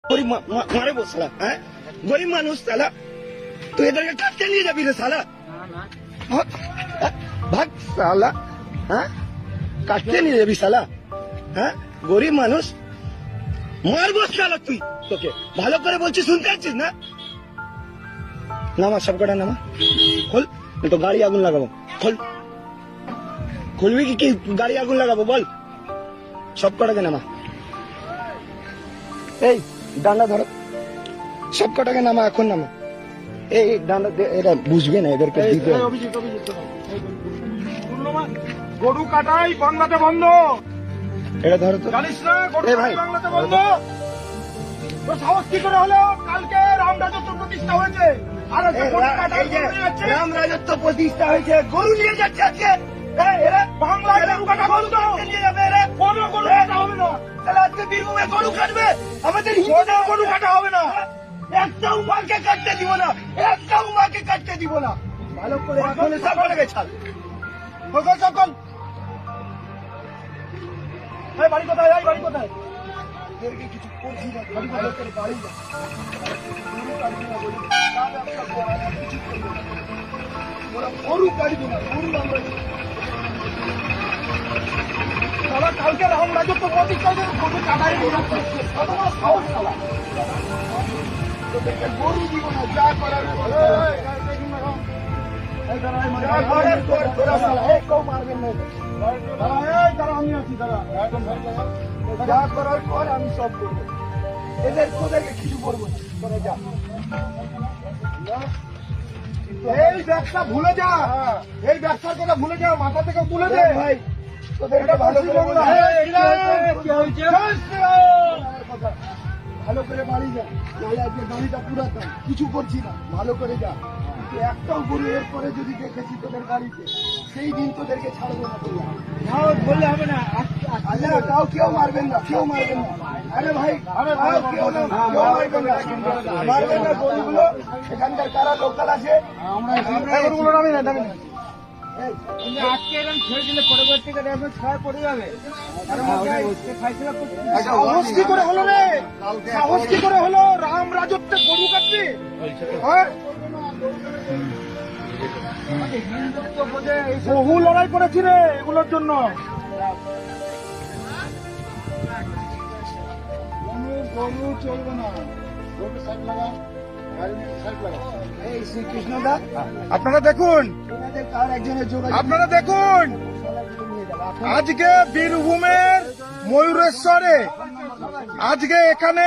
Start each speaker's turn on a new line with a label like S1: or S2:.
S1: গরিব মারে বস সালা, হ্যাঁ গরিব মানুষ সালা, তুই এদেরকে কাটতে নিয়ে যাবি রে সালা, ভাগ সালা, হ্যাঁ কাটতে নিয়ে যাবি সালা, হ্যাঁ গরিব মানুষ মারবো সালা, তুই তোকে ভালো করে বলছি, শুনতে পাচ্ছিস না? নামা সব কটা নামা, খোল তো গাড়ি আগুন লাগাবো, খোল খুলবি কি গাড়ি আগুন লাগাবো বল, সব কটাকে নামা, এই ডান্ডা ধরো, সব কটাকে নামা, এখন নামা, এই ডান্ডা, এরা বুঝবে না, এদেরকে দিতে হবে।
S2: গরু কাটাই বাংলাতে বন্ধ,
S1: এটা ধরো তো,
S2: জানিস না গরু
S1: ভাই
S2: কাটাই বাংলাতে বন্ধ। তোর সাহস কি করে হলো? কালকে রাম রাজত্ব প্রতিষ্ঠা হয়েছে, আর আজকে গরু কাটাই চলে যাচ্ছে।
S1: রাম রাজত্ব প্রতিষ্ঠা হয়েছে, গরু নিয়ে যাচ্ছে আজকে, এরা
S2: বাংলায় গরু কাটা বন্ধ,
S1: নিয়ে যাবে, এরা
S2: কোনো গরু কাটা হবে না,
S1: তাহলে আজকে বীরভূমে গরু কাটবে, আমাদের
S2: কোনো গরু কাটা হবে না।
S1: একটা উমাকে কাটতে দিব না, একটা উমাকে কাটতে দিব না, ভালো করে এখন সব করে ছাড়,
S2: সকল সকল এই বাড়ি কোথায়? এই বাড়ি কোথায়?
S1: এদেরকে কিছু করছি না, ভালো করে বাড়ি যা, গরু কাটবে না, গরু আমরা
S2: সালা কালকে রাম রাজত্ব প্রতিষ্ঠা হয়েছে, গরু কাটাই নিয়ে যাচ্ছে। কত বড় সাহস সালা।
S1: তোদেরকে গরু দিব না, যা করার কর।
S2: এই দাঁড়া, এই
S1: যা করার কর, তোরা শালা, কেউ মারবেন না,
S2: আমি আছি, দাঁড়া একদম
S1: যা করার কর, আমি সব করবো, তোদেরকে কিছু করবো না, তোরা যা।
S2: এই ব্যবসা ভুলে যা, এই ব্যবসার কথা ভুলে যা, মাথা থেকে তুলে দে
S1: ভাই তোদেরকে ভালো করে বলবো, ভালো করে বাড়ি যা, নাহলে আজকে গাড়িটা পুরাতাম, কিছু করছি না, ভালো করে যা, তুই একটাও গরু এর পরে যদি দেখেছি তোদের গাড়িতে, সেই দিন তোদেরকে ছাড়বো না, তোরা
S2: বললে হবে না।
S1: আল্লাহ তাও কেউ মারবেন না, কেউ মারবেন না, আরে ভাই তাও কেউ না, কেউ মারবেন না, মারবেন না গরুগুলো, এখানকার কারা লোকাল আছে,
S2: গরুগুলো নামি না, নামি না।
S1: এই,
S2: আজকে এরকম ছেড়ে দিলে পরবর্তীকালে আপনার ছায়া পড়ে যাবে। সাহস কি করে হলো রে? সাহস কি করে হলো? রাম রাজত্বে গরু কাটবি? হ্যাঁ? বহু লড়াই করেছি রে এগুলোর জন্য। গরু চলবে না, গরু সাইড লাগা, সাইড লাগা।
S1: এই শ্রীকৃষ্ণ দা,
S2: আপনারা দেখুন,
S1: এনাদের কার একজনের যোগাযোগ,
S2: আপনারা দেখুন, আজকে বীরভূমের ময়ূরেশ্বরে আজকে এখানে